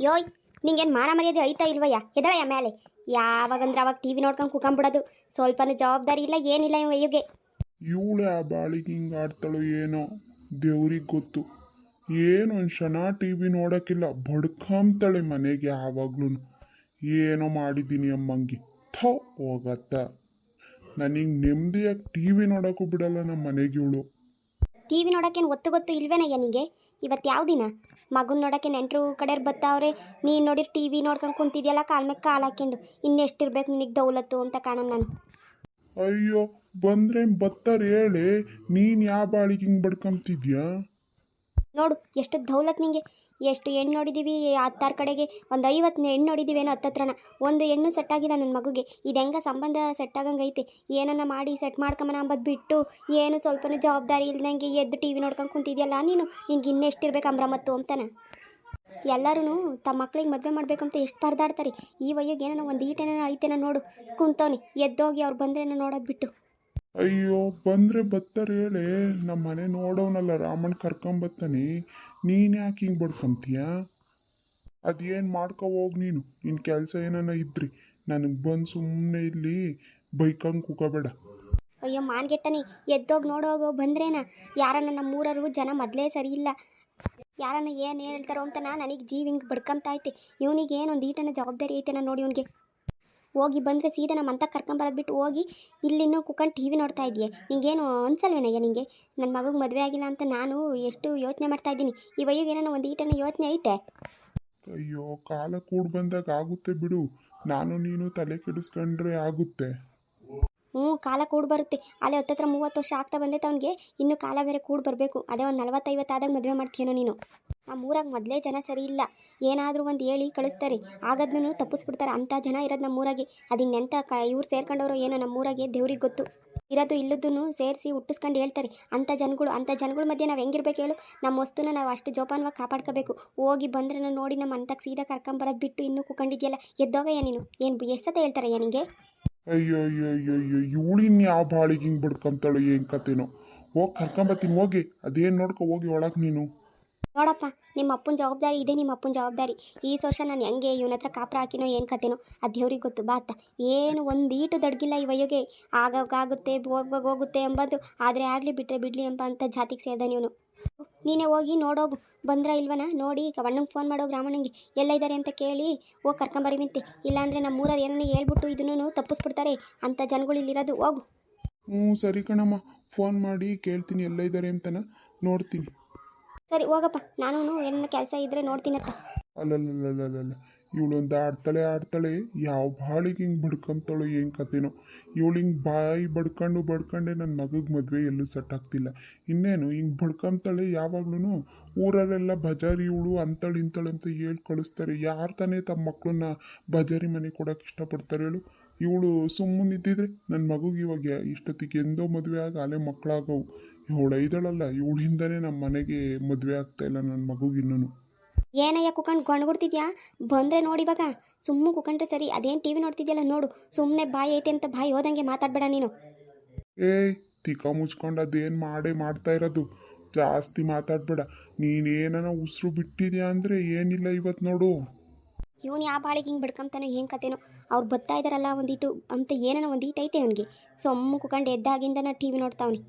ಯೋಯ್, ನಿಂಗೇನು ಮಾನ ಮರ್ಯಾದೆ ಐತಾ ಇಲ್ವಯ್ಯ? ಎದಳಯ್ಯ ಮೇಲೆ. ಯಾವಾಗಂದ್ರೆ ಅವಾಗ ಟಿ ವಿ ನೋಡ್ಕೊಂಡು ಕುಕೊಂಬಿಡೋದು. ಸ್ವಲ್ಪನೂ ಜವಾಬ್ದಾರಿ ಇಲ್ಲ, ಏನಿಲ್ಲ ಇವ ಅಯ್ಯುಗೆ. ಇವಳೆ ಆ ಬಾಳಿಗೆ ಹಿಂಗೆ ಆಡ್ತಾಳೋ ಏನೋ, ದೇವ್ರಿಗೆ ಗೊತ್ತು. ಏನು ಒಂದು ಕ್ಷಣ ಟಿ ವಿ ನೋಡೋಕ್ಕಿಲ್ಲ, ಬಡ್ಕೊಂತಾಳೆ ಮನೆಗೆ ಯಾವಾಗ್ಲೂ. ಏನೋ ಮಾಡಿದ್ದೀನಿ ಅಮ್ಮಂಗೆ. ಥೋ ಹೋಗತ್ತ. ನನಗೆ ನೆಮ್ಮದಿಯಾಗಿ ಟಿ ವಿ ನೋಡೋಕ್ಕೂ ಬಿಡಲ್ಲ ನಮ್ಮ ಮನೆಗೆ ಇವಳು. ಟಿ ವಿ ನೋಡೋಕ್ಕೇನು ಒತ್ತು ಗೊತ್ತು ಇಲ್ವೇನಯ್ಯ ನಿಂಗೆ? ಇವತ್ತು ಯಾವ ದಿನ? ಮಗನ ನೋಡೋಕ್ಕೆ ನೆಂಟರು ಕಡೆಯವ್ರು ಬತ್ತಾವ್ರೆ, ನೀನು ನೋಡಿ ಟಿ ವಿ ನೋಡ್ಕೊಂಡು ಕುಂತಿದ್ಯಲ್ಲ ಕಾಲ ಮೇಲೆ ಕಾಲು ಹಾಕ್ಕೊಂಡು. ಇನ್ನೆಷ್ಟಿರ್ಬೇಕು ನಿನಗೆ ದೌಲತ್ತು ಅಂತ ಕಾಣೋಣ ನಾನು. ಅಯ್ಯೋ, ಬಂದ್ರೆ ಬತ್ತಾರೆ ಹೇಳಿ. ನೀನು ಯಾವ ಬಾಳಿಗೆ ಹಿಂಗೆ ಬಡ್ಕೊಂತಿದ್ಯಾ? ನೋಡು ಎಷ್ಟು ದೌಲತ್ ನಿಂಗೆ. ಎಷ್ಟು ಹೆಣ್ಣು ನೋಡಿದ್ದೀವಿ, 10 ಕಡೆಗೆ ಒಂದು 50 ಹೆಣ್ಣು ನೋಡಿದ್ದೀವೇನೋ, 10 ಒಂದು ಹೆಣ್ಣು ಸೆಟ್ ಆಗಿಲ್ಲ ನನ್ನ ಮಗುಗೆ. ಇದು ಹೆಂಗ ಸಂಬಂಧ ಸೆಟ್ ಆಗಂಗೈತೆ? ಏನನ್ನ ಮಾಡಿ ಸೆಟ್ ಮಾಡ್ಕೊಂಬನ ಅಂಬದು ಬಿಟ್ಟು ಏನು ಸ್ವಲ್ಪನೂ ಜವಾಬ್ದಾರಿ ಇಲ್ದಂಗೆ ಎದ್ದು ಟಿ ವಿ ನೋಡ್ಕೊಂಡು ಕುಂತಿದ್ಯಲ್ಲ ನೀನು. ನಿಂಗೆ ಇನ್ನೆಷ್ಟಿರ್ಬೇಕು ಅಂಬ್ರಮತ್ತು ಅಂತಾನೆ. ಎಲ್ಲರೂ ತಮ್ಮ ಮಕ್ಳಿಗೆ ಮದುವೆ ಮಾಡ್ಬೇಕಂತ ಎಷ್ಟು ಪರದಾಡ್ತಾರೆ. ಈ ವಯ್ಯಿಗೆ ಏನೋ ಒಂದು ಈಟೇನೋ ಐತೇನೋ ನೋಡು ಕುಂತವನಿ. ಎದ್ದೋಗಿ ಅವ್ರು ಬಂದ್ರೇನೋ ನೋಡೋದು ಬಿಟ್ಟು. ಅಯ್ಯೋ, ಬಂದರೆ ಬತ್ತಾರೆ ಹೇಳಿ. ನಮ್ಮ ಮನೆ ನೋಡೋನಲ್ಲ, ರಾಮಣ್ಣ ಕರ್ಕೊಂಬತ್ತಾನೆ. ನೀನು ಯಾಕೆ ಹಿಂಗೆ ಬಡ್ಕೊಂತೀಯ? ಅದೇನು ಮಾಡ್ಕೊ ಹೋಗಿ ನೀನು. ನಿನ್ನ ಕೆಲಸ ಏನಾನ ಇದ್ರಿ ನನಗೆ ಬಂದು ಸುಮ್ಮನೆ ಇಲ್ಲಿ ಬೈಕಂಗೆ ಕೂಕೋಬೇಡ. ಅಯ್ಯೋ ಮಾನ್ಗೆಟ್ಟನಿ, ಎದ್ದೋಗಿ ನೋಡೋಗೋ ಬಂದ್ರೇನ. ಯಾರನ್ನ ನಮ್ಮೂರರು ಜನ ಮೊದಲೇ ಸರಿ ಇಲ್ಲ. ಯಾರನ್ನ ಏನು ಹೇಳ್ತಾರೋ ಅಂತ ನನಗೆ ಜೀವ ಹಿಂಗೆ ಬಡ್ಕೊಂತ ಐತೆ. ಇವನಿಗೆ ಏನೊಂದು ಈಟನ ಜವಾಬ್ದಾರಿ ಐತೆನ ನೋಡಿ ಇವನಿಗೆ. ಹೋಗಿ ಬಂದರೆ ಸೀದಾ ನಮ್ಮ ಅಂತ ಕರ್ಕೊಂಬರೋದು ಬಿಟ್ಟು ಹೋಗಿ ಇಲ್ಲಿನ್ನೂ ಕುತ್ಕೊಂಡು ಟಿ ವಿ ನೋಡ್ತಾ ಇದೆಯೇ? ನಿಂಗೇನು ಅನ್ಸಲ್ವೇನಯ್ಯ ನಿಂಗೆ? ನನ್ನ ಮಗುಗೆ ಮದುವೆ ಆಗಿಲ್ಲ ಅಂತ ನಾನು ಎಷ್ಟು ಯೋಚನೆ ಮಾಡ್ತಾ ಇದ್ದೀನಿ. ಈ ವಯ್ಯಿಗೆ ಏನೋ ಒಂದು ಈಟನ ಯೋಚನೆ ಐತೆ. ಅಯ್ಯೋ, ಕಾಲ ಕೂಡಿ ಬಂದಾಗ ಆಗುತ್ತೆ ಬಿಡು. ನಾನು ನೀನು ತಲೆ ಕೆಡಿಸ್ಕೊಂಡ್ರೆ ಆಗುತ್ತೆ. ಕಾಲ ಕೂಡಿ ಬರುತ್ತೆ. ಅಲ್ಲೇ 30 ವರ್ಷ ಆಗ್ತಾ ಬಂದೈತೆ ಅವನಿಗೆ. ಇನ್ನೂ ಕಾಲ ಬೇರೆ ಕೂಡಿ ಬರಬೇಕು. ಅದೇ ಒಂದು 40-50 ಆದಾಗ ಮದುವೆ ಮಾಡ್ತೀಯನೋ ನೀನು. ನಮ್ಮೂರಾಗ ಮೊದಲೇ ಜನ ಸರಿ ಇಲ್ಲ. ಏನಾದರೂ ಒಂದು ಹೇಳಿ ಕಳಿಸ್ತಾರೆ, ಆಗದ್ನೂ ತಪ್ಪಿಸ್ಬಿಡ್ತಾರೆ. ಅಂಥ ಜನ ಇರೋದು ನಮ್ಮೂರಾಗೆ. ಅದಿನ್ನೆಂಥ ಇವ್ರು ಸೇರ್ಕೊಂಡವರು ಏನೋ ನಮ್ಮೂರಾಗೆ ದೇವ್ರಿಗೆ ಗೊತ್ತು. ಇರೋದು ಇಲ್ಲದನ್ನು ಸೇರಿಸಿ ಹುಟ್ಟಿಸ್ಕೊಂಡು ಹೇಳ್ತಾರೆ. ಅಂಥ ಜನಗಳ ಮಧ್ಯೆ ನಾವು ಹೆಂಗಿರ್ಬೇಕು ಹೇಳು? ನಮ್ಮ ವಸ್ತುನ ನಾವು ಅಷ್ಟು ಜೋಪಾನವಾಗಿ ಕಾಪಾಡ್ಕೋಬೇಕು. ಹೋಗಿ ಬಂದ್ರೆ ನಾನು ನೋಡಿ ನಮ್ಮ ಅಂತಕ್ಕೆ ಸೀದಾ ಕರ್ಕೊಂಬರೋದು ಬಿಟ್ಟು ಇನ್ನೂ ಕುಕೊಂಡಿದ್ಯಲ್ಲ, ಎದ್ದೋಗಯ್ಯ ನೀನು. ಏನು ಎಷ್ಟತೆ ಹೇಳ್ತಾರಯ್ಯ ನಿಂಗೆ? ಅಯ್ಯೋ ಅಯ್ಯೋ ಅಯ್ಯೋ ಅಯ್ಯೋ, ಇವಳಿನ್ ಯಾವ ಬಾಳಿಗೆ ಹಿಂಗೆ ಬಡ್ಕೊಂತಾಳು ಏನು ಕತೆನೋ. ಹೋಗಿ ಕರ್ಕೊಂಬತ್ತೀನಿ ಹೋಗಿ. ಅದೇನು ನೋಡ್ಕೊ ಹೋಗಿ ಒಳಗೆ ನೀನು. ನೋಡಪ್ಪ, ನಿಮ್ಮ ಅಪ್ಪನ ಜವಾಬ್ದಾರಿ ಇದೆ. ನಿಮ್ಮ ಅಪ್ಪನ ಜವಾಬ್ದಾರಿ. ಈ ವರ್ಷ ನಾನು ಹೆಂಗೆ ಇವನ ಹತ್ರ ಕಾಪುರ ಹಾಕಿನೋ ಏನು ಕತೆನೋ ಅದು ದೇವ್ರಿಗೆ ಗೊತ್ತು. ಬಾತ ಏನು ಒಂದು ಈಟು ದಡ್ಗಿಲ್ಲ ಈ ವಯ್ಯೋಗೆ. ಆಗೋಗುತ್ತೆ ಹೋಗುತ್ತೆ ಎಂಬುದು. ಆದರೆ ಆಗಲಿ ಬಿಟ್ಟರೆ ಬಿಡಲಿ ಎಂಬ ಅಂಥ ಜಾತಿಗೆ ಸೇರಿದ ನೀನು. ನೀನೇ ಹೋಗಿ ನೋಡೋಗು. ಬಂದ್ರ ಇಲ್ವನ ನೋಡಿ ಅಣ್ಣಂಗೆ ಫೋನ್ ಮಾಡೋಗಿ, ರಾಮಣ್ಣಂಗೆ ಎಲ್ಲ ಇದ್ದಾರೆ ಅಂತ ಕೇಳಿ ಹೋಗಿ ಕರ್ಕೊಂಬರಿವಂತೆ. ಇಲ್ಲಾಂದರೆ ನಮ್ಮ ಊರಲ್ಲಿ ಏನನ್ನ ಹೇಳ್ಬಿಟ್ಟು ಇದನ್ನು ತಪ್ಪಿಸ್ಬಿಡ್ತಾರೆ. ಅಂಥ ಜನಗಳು ಇಲ್ಲಿರೋದು. ಹೋಗು. ಸರಿ ಕಣಮ್ಮ, ಫೋನ್ ಮಾಡಿ ಕೇಳ್ತೀನಿ ಎಲ್ಲ ಇದ್ದಾರೆ ಅಂತನ, ನೋಡ್ತೀನಿ. ಸರಿ ಹೋಗಪ್ಪ, ನಾನು ಏನನ್ನ ಕೆಲಸ ಇದ್ದರೆ ನೋಡ್ತೀನತ್ತ. ಅಲ್ಲಲ್ಲಲ್ಲಲ್ಲ, ಇವಳೊಂದು ಆಡ್ತಾಳೆ. ಯಾವ ಬಾಳಿಗೆ ಹಿಂಗೆ ಬಡ್ಕೊಂತಾಳೋ ಏನು ಕತೆನೋ. ಇವಳು ಹಿಂಗೆ ಬಾಯಿ ಬಡ್ಕೊಂಡೆ ನನ್ನ ಮಗಗೆ ಮದುವೆ ಎಲ್ಲೂ ಸೆಟ್ ಆಗ್ತಿಲ್ಲ. ಇನ್ನೇನು ಹಿಂಗೆ ಬಡ್ಕೊಂತಾಳೆ ಯಾವಾಗ್ಲೂ. ಊರಲ್ಲೆಲ್ಲ ಬಜಾರಿ ಇವಳು ಅಂತಾಳೆ ಇಂತಾಳೆ ಅಂತ ಹೇಳಿ ಕಳಿಸ್ತಾರೆ. ಯಾರು ತಾನೇ ತಮ್ಮ ಮಕ್ಕಳನ್ನ ಬಜಾರಿ ಮನೆ ಕೊಡೋಕೆ ಇಷ್ಟಪಡ್ತಾರೆ ಹೇಳು? ಇವಳು ಸುಮ್ಮನಿದ್ದಿದ್ರೆ ನನ್ನ ಮಗುಗೆ ಇವಾಗ ಇಷ್ಟೊತ್ತಿಗೆ ಎಂದೋ ಮದುವೆ ಆಗ ಅಲ್ಲೇ ಮಕ್ಕಳಾಗವು. ಇವಳು ಐದಳಲ್ಲ, ಇವಳಿಂದನೇ ನಮ್ಮ ಮನೆಗೆ ಮದುವೆ ಆಗ್ತಾಯಿಲ್ಲ ನನ್ನ ಮಗುಗಿನ್ನೂ. ಏನಯ್ಯ ಕುತ್ಕೊಂಡು ಗೊಣ್ಗುಡ್ತಿದ್ಯಾ? ಬಂದರೆ ನೋಡಿ ಇವಾಗ. ಸುಮ್ಮನೆ ಕುತ್ಕೊಂಡ್ರೆ ಸರಿ. ಅದೇನು ಟಿ ವಿ ನೋಡ್ತಿದ್ಯಲ್ಲ ನೋಡು. ಸುಮ್ಮನೆ ಬಾಯಿ ಐತೆ ಅಂತ ಬಾಯಿ ಹೋದಂಗೆ ಮಾತಾಡಬೇಡ ನೀನು. ಏಯ್, ತಿಕ್ಕ ಮುಚ್ಕೊಂಡು ಅದೇನು ಮಾಡ್ತಾ ಇರೋದು. ಜಾಸ್ತಿ ಮಾತಾಡಬೇಡ. ನೀನೇನ ಉಸಿರು ಬಿಟ್ಟಿದ್ಯಾ ಅಂದರೆ ಏನಿಲ್ಲ ಇವತ್ತು ನೋಡು. ಇವನು ಯಾವ ಬಾಳಿಗೆ ಹಿಂಗೆ ಬಿಡ್ಕೊಂತಾನೋ ಏನು ಕತೆನೋ. ಅವ್ರು ಬರ್ತಾ ಇದ್ದಾರಲ್ಲ ಒಂದೀಟು ಅಂತ ಏನೋ ಒಂದೀಟು ಐತೆ ಅವನಿಗೆ. ಸುಮ್ಮನೆ ಕುತ್ಕೊಂಡು ಎದ್ದಾಗಿಂದನ ಟಿ ವಿ ನೋಡ್ತಾವನಿ.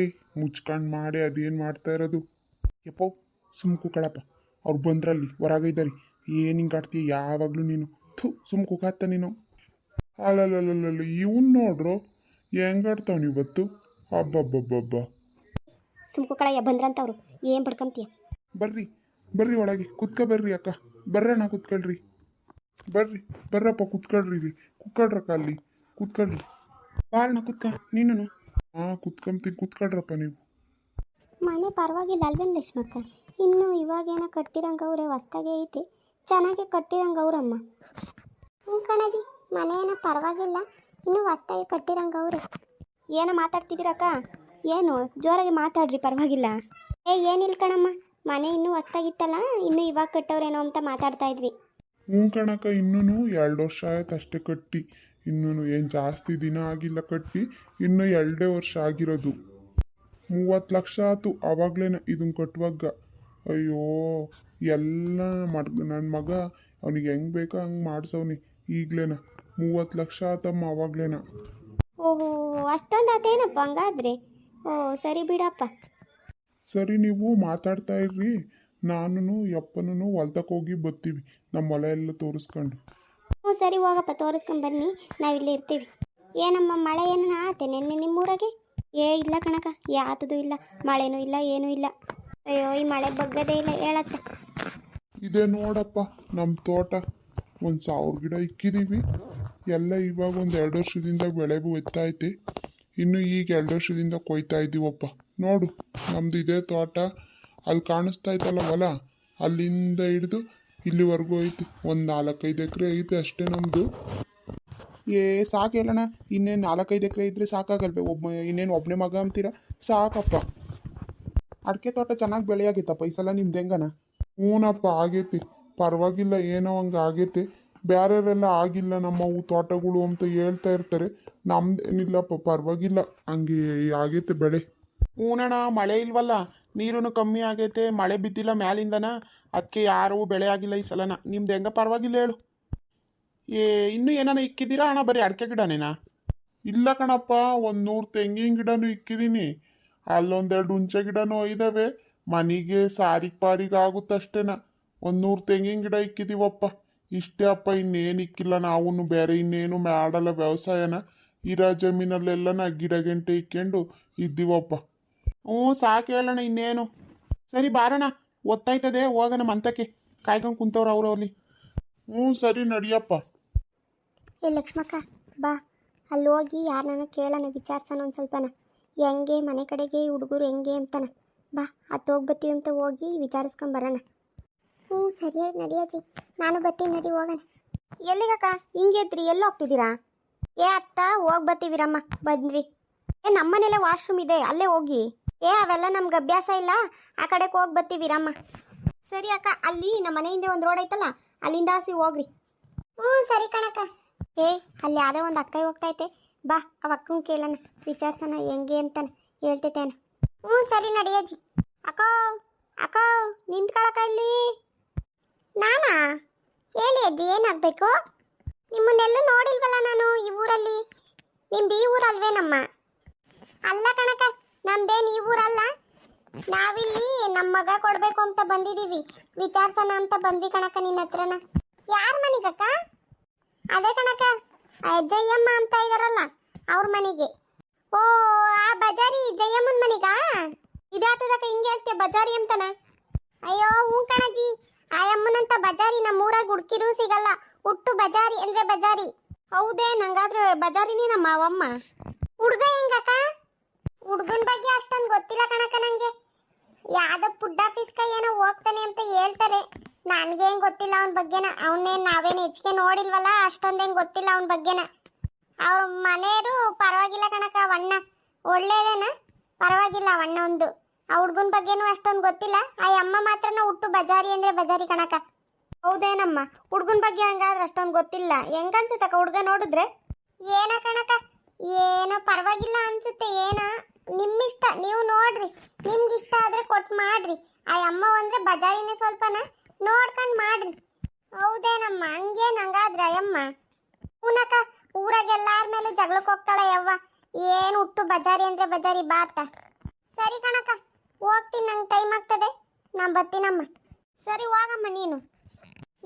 ಏಯ್, ಮುಚ್ಕೊಂಡು ಮಾಡಿ ಅದೇನು ಮಾಡ್ತಾ ಇರೋದು. ಯಪ್ಪೋ, ಸುಮ್ಮ ಕುಕ್ಕಳಪ್ಪ. ಅವ್ರು ಬಂದ್ರಲ್ಲಿ ಹೊರಗಿದ್ದಾರೆ. ಏನು ಹಿಂಗೆ ಆಡ್ತೀಯ ಯಾವಾಗಲೂ ನೀನು? ಸುಮ್ಮ ಕುಕ್ಕಾತ್ತ ನೀನು. ಅಲ್ಲಲ್ಲಲ್ಲಲ್ಲ, ಇವನು ನೋಡ್ರು ಹೆಂಗಾಡ್ತಾವ್ನು ಇವತ್ತು. ಹಬ್ಬಬ್ಬಬ್ಬಬ್ಬ. ಸುಮ್ಮ ಕುಕ್ಕಳಯ್ಯ, ಬಂದ್ರಂತವ್ರು ಏನು ಬಡ್ಕೊಂತೀಯ? ಬರ್ರಿ ಒಳಗೆ ಕುತ್ಕೊಬರ್ರಿ ಅಕ್ಕ. ಬರ್ರಣ್ಣ ಕುತ್ಕೊಳ್ರಿ. ಬರ್ರಪ್ಪ ಕುತ್ಕೊಳ್ರಿ. ಕುತ್ಕೊಳ್ರಕ್ಕ ಅಲ್ಲಿ ಕುತ್ಕೊಳ್ರಿ. ಬಾರಣ್ಣ ಕುತ್ಕ ನೀನು. ಹಾಂ, ಕುತ್ಕೊಳ್ರಪ್ಪ ನೀವು. ಮನೆ ಪರವಾಗಿಲ್ಲ ಅಲ್ವೇನು ಲಕ್ಷ್ಮಕ್ಕ? ಇನ್ನು ಇವಾಗೇನೋ ಕಟ್ಟಿರಂಗವ್ರೆ, ಹೊಸ್ದಾಗೆ ಐತೆ. ಚೆನ್ನಾಗೆ ಕಟ್ಟಿರಂಗವ್ರಮ್ಮ. ಕಣಜಿ, ಮನೆ ಏನೋ ಪರವಾಗಿಲ್ಲ, ಇನ್ನೂ ಹೊಸ್ದಾಗೆ ಕಟ್ಟಿರಂಗವ್ರೆ. ಏನೋ ಮಾತಾಡ್ತಿದ್ದೀರಕ್ಕ? ಏನು ಜೋರಾಗಿ ಮಾತಾಡ್ರಿ, ಪರವಾಗಿಲ್ಲ. ಏನಿಲ್ಲ ಕಣಮ್ಮ, ಮನೆ ಇನ್ನೂ ಹೊಸ್ದಾಗಿತ್ತಲ್ಲ, ಇನ್ನೂ ಇವಾಗ ಕಟ್ಟವ್ರೇನೋ ಅಂತ ಮಾತಾಡ್ತಾ ಇದ್ವಿ. ಕಣಕ್ಕ, ಇನ್ನೂ 2 ವರ್ಷ ಆಯ್ತು ಅಷ್ಟೇ ಕಟ್ಟಿ. ಇನ್ನೂ ಏನು ಜಾಸ್ತಿ ದಿನ ಆಗಿಲ್ಲ ಕಟ್ಟಿ. ಇನ್ನೂ 2 ವರ್ಷ ಆಗಿರೋದು. 30 ಲಕ್ಷ ಆಯ್ತು ಆವಾಗಲೇ ಇದನ್ನು ಕಟ್ಟುವಾಗ. ಅಯ್ಯೋ, ಎಲ್ಲ ನನ್ನ ಮಗ ಅವನಿಗೆ ಹೆಂಗೆ ಬೇಕೋ ಹಂಗೆ ಮಾಡಿಸವ್ನಿ. ಈಗಲೇನ 30 ಲಕ್ಷ ಆತಮ್ಮ ಅವಾಗ್ಲೇನ. ಓಹೋ, ಅಷ್ಟೊಂದು ಆತೇನಪ್ಪ ಹಂಗಾದ್ರೆ. ಓ ಸರಿ ಬಿಡಪ್ಪ. ಸರಿ, ನೀವು ಮಾತಾಡ್ತಾ ಇರ್ರಿ, ನಾನು ಯಪ್ಪನೂ ಹೊಲ್ತಕ್ಕೆ ಹೋಗಿ ಬರ್ತೀವಿ, ನಮ್ಮ ಹೊಲ ಎಲ್ಲ ತೋರಿಸ್ಕೊಂಡು. ಹ್ಞೂ ಸರಿ ಹೋಗಪ್ಪ, ತೋರಿಸ್ಕೊಂಡು ಬನ್ನಿ, ನಾವಿಲ್ಲೇ ಇರ್ತೀವಿ. ಏನಮ್ಮ ಮಳೆ ಏನನ ಆತೆ ನೆನ್ನೆ ನಿಮ್ಮೂರಾಗೆ? ಇಲ್ಲ ಕಣಕ, ಯಾತದು ಇಲ್ಲ, ಮಳೆನೂ ಇಲ್ಲ ಏನೂ ಇಲ್ಲ. ಅಯ್ಯೋ ಈ ಮಳೆ ಬಗ್ಗದೇ ಇಲ್ಲ ಹೇಳತ್ತೆ. ಇದೇ ನೋಡಪ್ಪ ನಮ್ಮ ತೋಟ, 1000 ಗಿಡ ಇಕ್ಕಿದ್ದೀವಿ. ಎಲ್ಲ ಇವಾಗ ಒಂದು 2 ವರ್ಷದಿಂದ ಬೆಳೆಗೂ ಎತ್ತೈತೆ. ಇನ್ನು ಈಗ 2 ವರ್ಷದಿಂದ ಕೊಯ್ತಾ ಇದ್ದೀವಪ್ಪ. ನೋಡು ನಮ್ದು ಇದೇ ತೋಟ, ಅಲ್ಲಿ ಕಾಣಿಸ್ತಾ ಇತ್ತಲ್ಲ ಹೊಲ, ಅಲ್ಲಿಂದ ಹಿಡಿದು ಇಲ್ಲಿವರೆಗೂ ಐತಿ. ಒಂದು 4-5 ಎಕರೆ ಐತೆ ಅಷ್ಟೇ ನಮ್ಮದು. ಸಾಕು ಹೇಳೋಣ, ಇನ್ನೇನು 4-5 ಎಕರೆ ಇದ್ದರೆ ಸಾಕಾಗಲ್ವೇ? ಇನ್ನೇನು ಒಬ್ಬನೇ ಮಗ ಅಂತೀರ? ಸಾಕಪ್ಪ. ಅಡಿಕೆ ತೋಟ ಚೆನ್ನಾಗಿ ಬೆಳೆಯಾಗಿತ್ತಪ್ಪ ಈ ಸಲ ನಿಮ್ದು ಹೆಂಗನ? ಹ್ಞೂನಪ್ಪ ಆಗೈತಿ, ಪರವಾಗಿಲ್ಲ, ಏನೋ ಹಂಗೆ ಆಗೈತೆ. ಬೇರೆಯವರೆಲ್ಲ ಆಗಿಲ್ಲ ನಮ್ಮವು ತೋಟಗಳು ಅಂತ ಹೇಳ್ತಾ ಇರ್ತಾರೆ, ನಮ್ದೇನಿಲ್ಲಪ್ಪ, ಪರವಾಗಿಲ್ಲ, ಹಂಗೆ ಆಗೈತೆ ಬೆಳೆ. ಹೂನಣ್ಣ, ಮಳೆ ಇಲ್ವಲ್ಲ, ನೀರು ಕಮ್ಮಿ ಆಗೈತೆ, ಮಳೆ ಬಿದ್ದಿಲ್ಲ ಮ್ಯಾಲಿಂದನ, ಅದಕ್ಕೆ ಯಾರೂ ಬೆಳೆ ಆಗಿಲ್ಲ ಈ ಸಲನ. ನಿಮ್ದು ಹೆಂಗ ಪರವಾಗಿಲ್ಲ ಹೇಳು. ಇನ್ನೂ ಏನಾನ ಇಕ್ಕಿದ್ದೀರಾ ಅಣ್ಣ? ಬರೀ ಅಡಿಕೆ ಗಿಡನೇನಾ? ಇಲ್ಲ ಕಣಪ್ಪ, 100 ತೆಂಗಿನ ಗಿಡನೂ ಇಕ್ಕಿದ್ದೀನಿ, ಅಲ್ಲೊಂದೆರಡು ಹುಂಚೆ ಗಿಡನೂ ಇದ್ದಾವೆ. ಮನೆಗೆ ಸಾರಿಗೆ ಪಾರಿಗೆ ಆಗುತ್ತಷ್ಟೇನ. 100 ತೆಂಗಿನ ಗಿಡ ಇಕ್ಕಿದ್ದೀವಪ್ಪ, ಇಷ್ಟೇ ಅಪ್ಪ, ಇನ್ನೇನು ಇಕ್ಕಿಲ್ಲ. ನಾವು ಬೇರೆ ಇನ್ನೇನು ಮಾಡಲ್ಲ ವ್ಯವಸಾಯನ, ಇರೋ ಜಮೀನಲ್ಲೆಲ್ಲನ ಗಿಡ ಗಂಟೆ ಇಕ್ಕೊಂಡು ಇದ್ದೀವಪ್ಪ. ಸಾಕು ಹೇಳೋಣ, ಇನ್ನೇನು. ಸರಿ ಬಾರೋಣ, ಒತ್ತಾಯ್ತದೆ, ಹೋಗೋಣ ಮಂತಕ್ಕೆ, ಕಾಯ್ಕೊಂಡು ಕುಂತವ್ರು ಅವ್ರಲ್ಲಿ. ಸರಿ ನಡಿಯಪ್ಪ. ಲಕ್ಷ್ಮಕ್ಕ ಬಾ, ಅಲ್ಲಿ ಹೋಗಿ ಯಾರನ್ನ ಕೇಳೋಣ, ವಿಚಾರಿಸೋಣ ಒಂದು ಸ್ವಲ್ಪನ, ಹೆಂಗೆ ಮನೆ ಕಡೆಗೆ ಹುಡುಗರು ಹೆಂಗೆ ಅಂತಾನ. ಬಾ, ಅದು ಹೋಗ್ಬತ್ತೀವಿ ಅಂತ ಹೋಗಿ ವಿಚಾರಿಸ್ಕೊಂಡು ಬರೋಣ. ಸರಿ ನಡಿಯಾಜಿ, ನಾನು ಬರ್ತೀನಿ, ನಡಿ ಹೋಗೋಣ. ಎಲ್ಲಿಗಕ್ಕ ಹಿಂಗೆದ್ರಿ, ಎಲ್ಲಿ ಹೋಗ್ತಿದ್ದೀರಾ? ಅತ್ತ ಹೋಗಿ ಬರ್ತೀವಿರಮ್ಮ, ಬಂದ್ವಿ. ನಮ್ಮನೇಲೆ ವಾಶ್ರೂಮ್ ಇದೆ, ಅಲ್ಲೇ ಹೋಗಿ. ಅವೆಲ್ಲ ನಮ್ಗೆ ಅಭ್ಯಾಸ ಇಲ್ಲ, ಆ ಕಡೆಗೆ ಹೋಗಿ ಬರ್ತೀವಿರಮ್ಮ. ಸರಿ ಅಕ್ಕ, ಅಲ್ಲಿ ನಮ್ಮ ಮನೆಯಿಂದ ಒಂದು ರೋಡ್ ಐತಲ್ಲ, ಅಲ್ಲಿಂದ ಹಸಿ ಹೋಗ್ರಿ. ಸರಿ ಕಣಕ್ಕ. ಅಲ್ಲಿ ಯಾವುದೋ ಒಂದು ಅಕ್ಕ ಹೋಗ್ತೈತೆ, ಬಾ ಅವ ಅಕ್ಕನ ಕೇಳೋಣ, ವಿಚಾರಿಸೋಣ ಹೆಂಗೆ ಅಂತಾನೆ, ಹೇಳ್ತೈತೇನ. ಸರಿ ನಡಿಯಜ್ಜಿ. ಅಕ್ಕೋ ಅಕ್ಕೋ, ನಿಂತ್ಕೊಳಕ ಇಲ್ಲಿ. ನಾನಾ? ಹೇಳಿ ಅಜ್ಜಿ, ಏನಾಗಬೇಕು? ನಿಮ್ಮನ್ನೆಲ್ಲೂ ನೋಡಿಲ್ವಲ್ಲ ನಾನು ಈ ಊರಲ್ಲಿ. ನಿಮ್ದು ಈ ಊರಲ್ವೇನಮ್ಮ? ಅಲ್ಲ ಕಣಕ, ನಮ್ದೇನು ಈ ಊರಲ್ಲ, ನಾವಿಲ್ಲಿ ನಮ್ಮ ಮಗ ಕೊಡಬೇಕು ಅಂತ ಬಂದಿದ್ದೀವಿ, ವಿಚಾರಿಸೋಣ ಅಂತ ಬಂದ್ವಿ ಕಣಕ ನಿನ್ನ ಹತ್ರನ. ಯಾರ ಮನೆಗಕ್ಕ? ಅದೇ ಕಣಕ, ಜಯಮ್ಮ ಅಂತ ಇದಾರಲ್ಲ ಅವ್ರ ಮನೆಗೆ. ಓ, ಆ ಬಜಾರಿ ಜಯಮ್ಮನ ಮನೆಗಾ? ಇದಾತದಕ್ಕ ಹಿಂಗೆ ಹೇಳ್ತೆ ಬಜಾರಿ ಅಂತಾನ? ಅಯ್ಯೋ ಹ್ಞೂ ಕಣಜಿ, ಆ ಅಮ್ಮನಂತ ಬಜಾರಿ ನಮ್ಮೂರಾಗ ಹುಡುಕಿರೂ ಸಿಗಲ್ಲ, ಹುಟ್ಟು ಬಜಾರಿ ಅಂದ್ರೆ ಬಜಾರಿ. ಹೌದೇ? ನಂಗಾದ್ರೆ ಬಜಾರಿನೇ ನಮ್ಮ ಅವಮ್ಮ. ಹುಡುಗ ಹೆಂಗಕ್ಕ? ಹುಡುಗನ ಬಗ್ಗೆ ಅಷ್ಟೊಂದು ಗೊತ್ತಿಲ್ಲ ಕಣಕ ನಂಗೆ. ಯಾವ್ದೋ ಫುಡ್ ಆಫೀಸ್ಗೆ ಏನೋ ಹೋಗ್ತಾನೆ ಅಂತ ಹೇಳ್ತಾರೆ, ನನ್ಗೇನು ಗೊತ್ತಿಲ್ಲ ಅವನ ಬಗ್ಗೆನ. ಅವನೇನು ನಾವೇನು ಹೆಚ್ಚಿಗೆ ನೋಡಿಲ್ವಲ್ಲ, ಅಷ್ಟೊಂದೇನು ಗೊತ್ತಿಲ್ಲ ಅವನ ಬಗ್ಗೆನ. ಅವ್ರ ಮನೆಯವರು ಪರವಾಗಿಲ್ಲ ಕಣಕ, ಅವಣ್ಣ ಒಳ್ಳೇದೇನ, ಪರವಾಗಿಲ್ಲ ಅವಣ್ಣ ಒಂದು. ಆ ಹುಡುಗನ ಬಗ್ಗೆನೂ ಅಷ್ಟೊಂದು ಗೊತ್ತಿಲ್ಲ, ಆ ಅಮ್ಮ ಮಾತ್ರನ ಹುಟ್ಟು ಬಜಾರಿ ಅಂದ್ರೆ ಬಜಾರಿ ಕಣಕ. ಹೌದೇನಮ್ಮ? ಹುಡುಗನ ಬಗ್ಗೆ ಹಂಗಾದ್ರೆ ಅಷ್ಟೊಂದು ಗೊತ್ತಿಲ್ಲ. ಹೆಂಗನ್ಸುತ್ತಕ್ಕ ಹುಡುಗ ನೋಡಿದ್ರೆ? ಏನ ಕಣಕ, ಏನೋ ಪರವಾಗಿಲ್ಲ ಅನ್ಸುತ್ತೆ. ಏನ ನಿಮ್ಮಿಷ್ಟ, ನೀವು ನೋಡ್ರಿ, ನಿಮ್ಗೆ ಇಷ್ಟ ಆದ್ರೆ ಕೊಟ್ಟು ಮಾಡ್ರಿ. ಆ ಅಮ್ಮ ಅಂದ್ರೆ ಬಜಾರಿನೇ ಸ್ವಲ್ಪನ, ನೋಡ್ಕೊಂಡು ಮಾಡ್ರಿ. ಹೌದೇನಮ್ಮ? ಹಂಗೇನು ಹಂಗಾದ್ರೆ ಅಯ್ಯಮ್ಮ? ಪುನಕ ಊರಾಗ ಎಲ್ಲಾರ ಮೇಲೆ ಜಗಳಕ್ಕೆ ಹೋಗ್ತಾಳೆ ಯವ್ವ, ಏನು ಹುಟ್ಟು ಬಜಾರಿ ಅಂದ್ರೆ ಬಜಾರಿ ಬಾತ. ಸರಿ ಕಣಕ, ಹೋಗ್ತೀನಿ, ನಂಗೆ ಟೈಮ್ ಆಗ್ತದೆ, ನಾನು ಬರ್ತೀನಮ್ಮ. ಸರಿ ಹೋಗಮ್ಮ ನೀನು.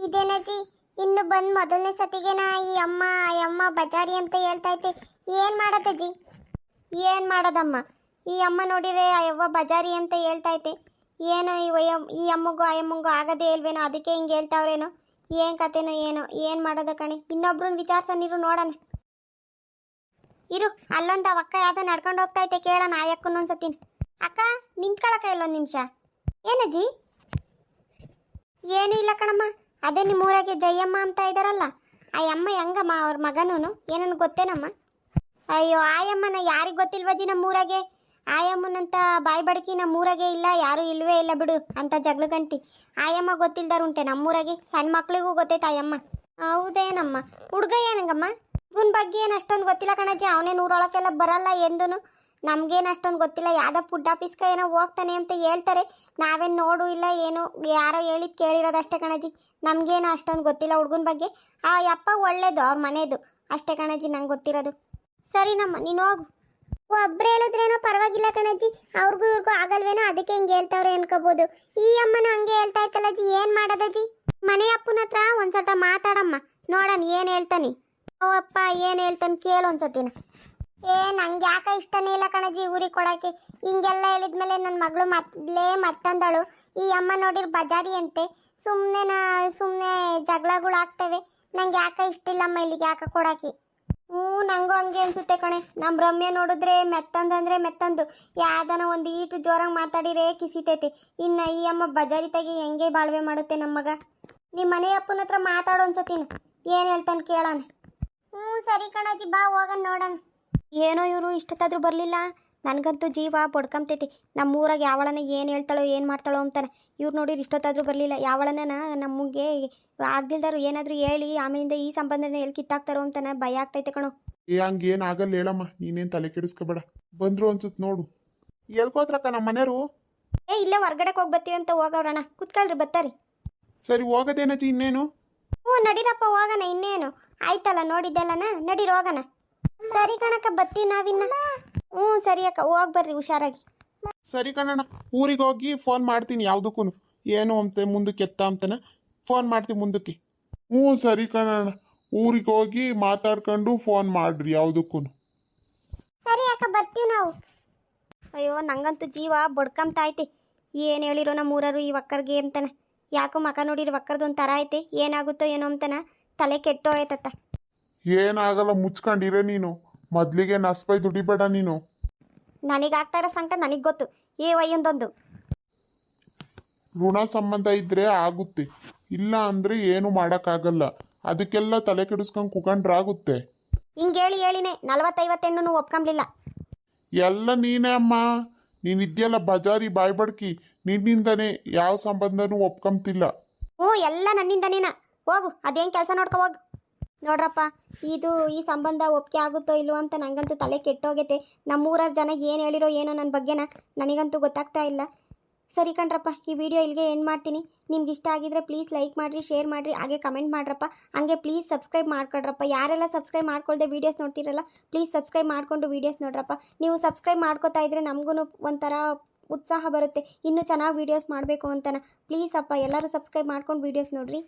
ಇದೇನಜ್ಜಿ, ಇನ್ನು ಬಂದು ಮೊದಲನೇ ಸತಿಗೆನ ಈ ಅಮ್ಮ ಬಜಾರಿ ಅಂತ ಹೇಳ್ತೈತೆ. ಏನು ಮಾಡೋದಜ್ಜಿ? ಏನು ಮಾಡೋದಮ್ಮ, ಈ ಅಮ್ಮ ನೋಡಿದ್ರೆ ಆ ಯವ್ವ ಬಜಾರಿ ಅಂತ ಹೇಳ್ತೈತೆ. ಏನೋ ಈ ಅಮ್ಮಗೂ ಆ ಅಮ್ಮಗೂ ಆಗದೇ ಇಲ್ವೇನೋ, ಅದಕ್ಕೆ ಹಿಂಗೆ ಹೇಳ್ತಾವ್ರೇನೋ, ಏನು ಕತೆನೋ ಏನೋ. ಏನು ಮಾಡೋದ ಕಣೆ, ಇನ್ನೊಬ್ರನ್ನ ವಿಚಾರಿಸೋನಿರು ನೋಡೋಣ. ಇರು, ಅಲ್ಲೊಂದು ಆ ಅಕ್ಕ ಯಾವ್ದೋ ನಡ್ಕೊಂಡು ಹೋಗ್ತೈತೆ, ಕೇಳೋಣ ಆ ಅಕ್ಕನ ಒಂದ್ಸತಿನ. ಅಕ್ಕ ನಿಂತ್ಕೊಳಕ ಇಲ್ಲೊಂದು ನಿಮಿಷ. ಏನಜ್ಜಿ? ಏನೂ ಇಲ್ಲ ಕಣಮ್ಮ, ಅದೇ ನಿಮ್ಮೂರಾಗೆ ಜಯಮ್ಮ ಅಂತ ಇದ್ದಾರಲ್ಲ, ಆ ಅಮ್ಮ ಹೆಂಗಮ್ಮ, ಅವ್ರ ಮಗನೂ ಏನನ್ನು ಗೊತ್ತೇನಮ್ಮ? ಅಯ್ಯೋ ಆಯಮ್ಮನ ಯಾರಿಗೆ ಗೊತ್ತಿಲ್ವಜ್ಜಿ ನಮ್ಮೂರಾಗೆ. ಆಯಮ್ಮನಂತ ಬಾಯಿ ಬಡಕಿ ನಮ್ಮೂರಾಗೆ ಇಲ್ಲ, ಯಾರೂ ಇಲ್ವೇ ಇಲ್ಲ ಬಿಡು ಅಂತ ಜಗಳ ಗಂಟಿ. ಆಯಮ್ಮ ಗೊತ್ತಿಲ್ದಾರು ಉಂಟೆ ನಮ್ಮೂರಾಗೆ, ಸಣ್ಣ ಮಕ್ಳಿಗೂ ಗೊತ್ತೈತೆ ಆಯಮ್ಮ. ಹೌದೇನಮ್ಮ? ಹುಡುಗ ಏನಂಗಮ್ಮ? ಹುಡುಗನ ಬಗ್ಗೆ ಏನು ಅಷ್ಟೊಂದು ಗೊತ್ತಿಲ್ಲ ಕಣಜ್ಜಿ, ಅವನೇ ಊರೊಳಕ್ಕೆಲ್ಲ ಬರಲ್ಲ ಎಂದೂ. ನಮ್ಗೇನು ಅಷ್ಟೊಂದು ಗೊತ್ತಿಲ್ಲ. ಯಾವುದೋ ಫುಡ್ ಆಫೀಸ್ಗೆ ಏನೋ ಹೋಗ್ತಾನೆ ಅಂತ ಹೇಳ್ತಾರೆ. ನಾವೇನು ನೋಡು ಇಲ್ಲ ಏನು, ಯಾರೋ ಹೇಳಿದ್ ಕೇಳಿರೋದಷ್ಟೇ ಕಣಜ್ಜಿ. ನಮಗೇನು ಅಷ್ಟೊಂದು ಗೊತ್ತಿಲ್ಲ ಹುಡುಗನ ಬಗ್ಗೆ. ಆ ಯಪ್ಪ ಒಳ್ಳೇದು, ಅವ್ರ ಮನೆಯದು ಅಷ್ಟೇ ಕಣಜ್ಜಿ ನಂಗೆ ಗೊತ್ತಿರೋದು. ಸರಿನಮ್ಮ, ನೀನು ಹೋಗು. ಒಬ್ರು ಹೇಳಿದ್ರೇನೋ ಪರವಾಗಿಲ್ಲ ಕಣಜ್ಜಿ, ಅವ್ರಿಗೂ ಇವ್ರಿಗೂ ಆಗಲ್ವೇನೋ, ಅದಕ್ಕೆ ಹಿಂಗೆ ಹೇಳ್ತಾವ್ರೆ ಅನ್ಕೋಬೋದು. ಈ ಅಮ್ಮನ ಹಂಗೆ ಹೇಳ್ತಾ ಇತ್ತಲ್ಲಜ್ಜಿ, ಏನು ಮಾಡೋದಜ್ಜಿ? ಮನೆ ಅಪ್ಪನ ಹತ್ರ ಒಂದ್ಸತ ಮಾತಾಡಮ್ಮ, ನೋಡೋಣ ಏನು ಹೇಳ್ತಾನೆ. ಓ ಅಪ್ಪ ಏನು ಹೇಳ್ತಾನೆ ಕೇಳು ಒಂದ್ಸತಿನ. ನಂಗೆ ಯಾಕೆ ಇಷ್ಟನೇ ಇಲ್ಲ ಕಣಜ್ಜಿ ಊರಿಗೆ ಕೊಡೋಕ್ಕೆ. ಹಿಂಗೆಲ್ಲ ಹೇಳಿದ್ಮೇಲೆ ನನ್ನ ಮಗಳು ಮೊದಲೇ ಮತ್ತಂದಳು. ಈ ಅಮ್ಮ ನೋಡಿರ್ ಬಜಾರಿ ಅಂತೆ, ಸುಮ್ಮನೆ ಜಗಳಗಳಾಗ್ತವೆ. ನಂಗೆ ಯಾಕೆ ಇಷ್ಟ ಇಲ್ಲಮ್ಮ ಇಲ್ಲಿಗೆ ಯಾಕೆ ಕೊಡೋಕ್ಕೆ. ನಂಗೂ ಹಂಗೆ ಅನ್ಸುತ್ತೆ ಕಣೆ. ನಮ್ಮ ರಮ್ಯ ನೋಡಿದ್ರೆ ಮೆತ್ತಂದಂದ್ರೆ ಮೆತ್ತಂದು, ಯಾವ್ದನ ಒಂದು ಈಟು ಜೋರಾಗಿ ಮಾತಾಡಿರೇ ಕಿಸಿತೈತೆ. ಇನ್ನು ಈ ಅಮ್ಮ ಬಜಾರಿ ತೆಗಿ ಹೆಂಗೆ ಬಾಳ್ವೆ ಮಾಡುತ್ತೆ ನಮ್ಮ ಮಗ. ನಿಮ್ಮ ಮನೆ ಅಪ್ಪನ ಹತ್ರ ಮಾತಾಡೋ ಅನ್ಸತ್ತೀನ, ಏನು ಹೇಳ್ತಾನೆ ಕೇಳೋಣ. ಸರಿ ಕಣಜ್ಜಿ, ಬಾ ಹೋಗೋಣ ನೋಡೋಣ. ಏನೋ ಇವರು ಇಷ್ಟೊತ್ತಾದ್ರೂ ಬರಲಿಲ್ಲ. ನನಗಂತೂ ಜೀವ ಬಡ್ಕೊಂತೈತಿ. ನಮ್ಮೂರಾಗ ಯಾವಳನ ಏನು ಹೇಳ್ತಾಳೋ ಏನು ಮಾಡ್ತಾಳೋ ಅಂತಾನೆ. ಇವ್ರು ನೋಡಿರಿ ಇಷ್ಟೊತ್ತಾದ್ರೂ ಬರಲಿಲ್ಲ. ಯಾವಳನ ನಮಗೆ ಆಗ್ದಿಲ್ದಾರು ಏನಾದರೂ ಹೇಳಿ ಆಮೇಲಿಂದ ಈ ಸಂಬಂಧನ ಎಲ್ಲಿ ಕಿತ್ತಾಕ್ತಾರೋ ಅಂತಾನೆ ಭಯ ಆಗ್ತೈತೆ ಕಣೋ. ಹಂಗೇನು ಆಗಲ್ಲ ಹೇಳಮ್ಮ, ನೀನೇನು ತಲೆ ಕೆಡಿಸ್ಕೋಬೇಡ. ಬಂದರು ಅನ್ಸುತ್ತೆ ನೋಡು. ಎಲ್ಕೋತ್ರಕ್ಕ ನಮ್ಮ ಮನೆಯವರು? ಇಲ್ಲೇ ಹೊರ್ಗಡೆಗೆ ಹೋಗಿ ಬರ್ತೀವಿ ಅಂತ ಹೋಗವ್ರಣ್ಣ. ಕುತ್ಕೊಳ್ರಿ ಬತ್ತಾರಿ. ಸರಿ ಹೋಗೋದೇನಜ್ಜಿ ಇನ್ನೇನು? ನಡೀರಪ್ಪ ಹೋಗೋಣ, ಇನ್ನೇನು ಆಯ್ತಲ್ಲ ನೋಡಿದ್ದೆಲ್ಲನ, ನಡೀರಿ ಹೋಗೋಣ. ಸರಿ ಕಣಕ್ಕ, ಬತ್ತೀವಿ ನಾವಿನ್ನ. ಸರಿ ಅಕ್ಕ, ಹೋಗಿ ಬರ್ರಿ ಹುಷಾರಾಗಿ. ಸರಿ ಕಣಣ್ಣ, ಊರಿಗೆ ಹೋಗಿ ಫೋನ್ ಮಾಡ್ತೀನಿ ಯಾವುದಕ್ಕೂ. ಏನು ಅಂತ ಮುಂದಕ್ಕೆ ಎತ್ತ ಅಂತಾನೆ ಫೋನ್ ಮಾಡ್ತೀನಿ ಮುಂದಕ್ಕೆ. ಸರಿ ಕಣಣ್ಣ, ಊರಿಗೆ ಹೋಗಿ ಮಾತಾಡ್ಕೊಂಡು ಫೋನ್ ಮಾಡ್ರಿ ಯಾವುದಕ್ಕೂ. ಸರಿ ಅಕ್ಕ, ಬರ್ತೀವಿ ನಾವು. ಅಯ್ಯೋ ನಂಗಂತೂ ಜೀವ ಬಡ್ಕಂತೈತೆ. ಏನು ಹೇಳಿರೋ ನಮ್ಮ ಊರರು ಈ ಒಕ್ಕರ್ಗೆ ಅಂತಾನೆ. ಯಾಕೋ ಮಕ ನೋಡಿರಿ ಒಕ್ಕರ್ದು ಒಂದು ಥರ ಐತೆ. ಏನಾಗುತ್ತೋ ಏನೋ ಅಂತಾನೆ ತಲೆ ಕೆಟ್ಟೋ ಆಯ್ತತ್ತ. ಏನಾಗಲ್ಲ, ಮುಚ್ಕೊಂಡಿರೇ ನೀನು. ಮೊದಲಿಗೆ ನಸ್ಪೈ ದುಡಿಬೇಡ ನೀನು. ನನಗಾಗ್ತಾ ಇರೋ ಸಂಕಟ ನನಗೆ ಗೊತ್ತು. ವಯ್ಯೊಂದೊಂದು ಋಣ ಸಂಬಂಧ ಇದ್ರೆ ಆಗುತ್ತೆ, ಇಲ್ಲ ಅಂದರೆ ಏನು ಮಾಡೋಕ್ಕಾಗಲ್ಲ. ಅದಕ್ಕೆಲ್ಲ ತಲೆ ಕೆಡಿಸ್ಕೊಂಡು ಕುಕೊಂಡ್ರಾಗುತ್ತೆ. ಹಿಂಗೇಳಿ ಹೇಳಿನೇ 40-50 ಹೆಣ್ಣು ಒಪ್ಕೊಂಬ್ಲಿಲ್ಲ. ಎಲ್ಲ ನೀನೇ ಅಮ್ಮ. ನೀನಿದ್ಯಲ್ಲ ಬಜಾರಿ ಬಾಯ್ಬಡ್ಕಿ, ನಿನ್ನಿಂದನೇ ಯಾವ ಸಂಬಂಧನೂ ಒಪ್ಕೊಂತಿಲ್ಲ. ಎಲ್ಲ ನನ್ನಿಂದನೇನ. ಹೋಗು, ಅದೇನು ಕೆಲಸ ನೋಡ್ಕೊ ಹೋಗು. ನೋಡ್ರಪ್ಪ, ಈ ಸಂಬಂಧ ಒಪ್ಪಿಗೆ ಆಗುತ್ತೋ ಇಲ್ವೋ ಅಂತ ನನಗಂತೂ ತಲೆ ಕೆಟ್ಟೋಗೈತೆ. ನಮ್ಮೂರವ್ರ ಜನ ಏನು ಹೇಳಿರೋ ಏನೋ ನನ್ನ ಬಗ್ಗೆನ ನನಗಂತೂ ಗೊತ್ತಾಗ್ತಾ ಇಲ್ಲ. ಸರಿ ಕಣ್ರಪ್ಪ, ಈ ವಿಡಿಯೋ ಇಲ್ಲಿಗೆ ಎಂಡ್ ಮಾಡ್ತೀನಿ. ನಿಮ್ಗೆ ಇಷ್ಟ ಆಗಿದ್ರೆ ಪ್ಲೀಸ್ ಲೈಕ್ ಮಾಡಿರಿ, ಶೇರ್ ಮಾಡಿರಿ, ಹಾಗೆ ಕಮೆಂಟ್ ಮಾಡ್ರಪ್ಪ. ಹಾಗೆ ಪ್ಲೀಸ್ ಸಬ್ಸ್ಕ್ರೈಬ್ ಮಾಡ್ಕೊಳ್ರಪ್ಪ. ಯಾರೆಲ್ಲ ಸಬ್ಸ್ಕ್ರೈಬ್ ಮಾಡ್ಕೊಳ್ದೆ ವೀಡಿಯೋಸ್ ನೋಡ್ತಿರಲ್ಲ, ಪ್ಲೀಸ್ ಸಬ್ಸ್ಕ್ರೈಬ್ ಮಾಡಿಕೊಂಡು ವೀಡಿಯೋಸ್ ನೋಡ್ರಪ್ಪ. ನೀವು ಸಬ್ಸ್ಕ್ರೈಬ್ ಮಾಡ್ಕೋತಾ ಇದ್ರೆ ನಮಗೂ ಒಂಥರ ಉತ್ಸಾಹ ಬರುತ್ತೆ, ಇನ್ನೂ ಚೆನ್ನಾಗಿ ವೀಡಿಯೋಸ್ ಮಾಡಬೇಕು ಅಂತಾನೆ. ಪ್ಲೀಸ್ ಅಪ್ಪ ಎಲ್ಲರೂ ಸಬ್ಸ್ಕ್ರೈಬ್ ಮಾಡ್ಕೊಂಡು ವೀಡಿಯೋಸ್ ನೋಡಿರಿ.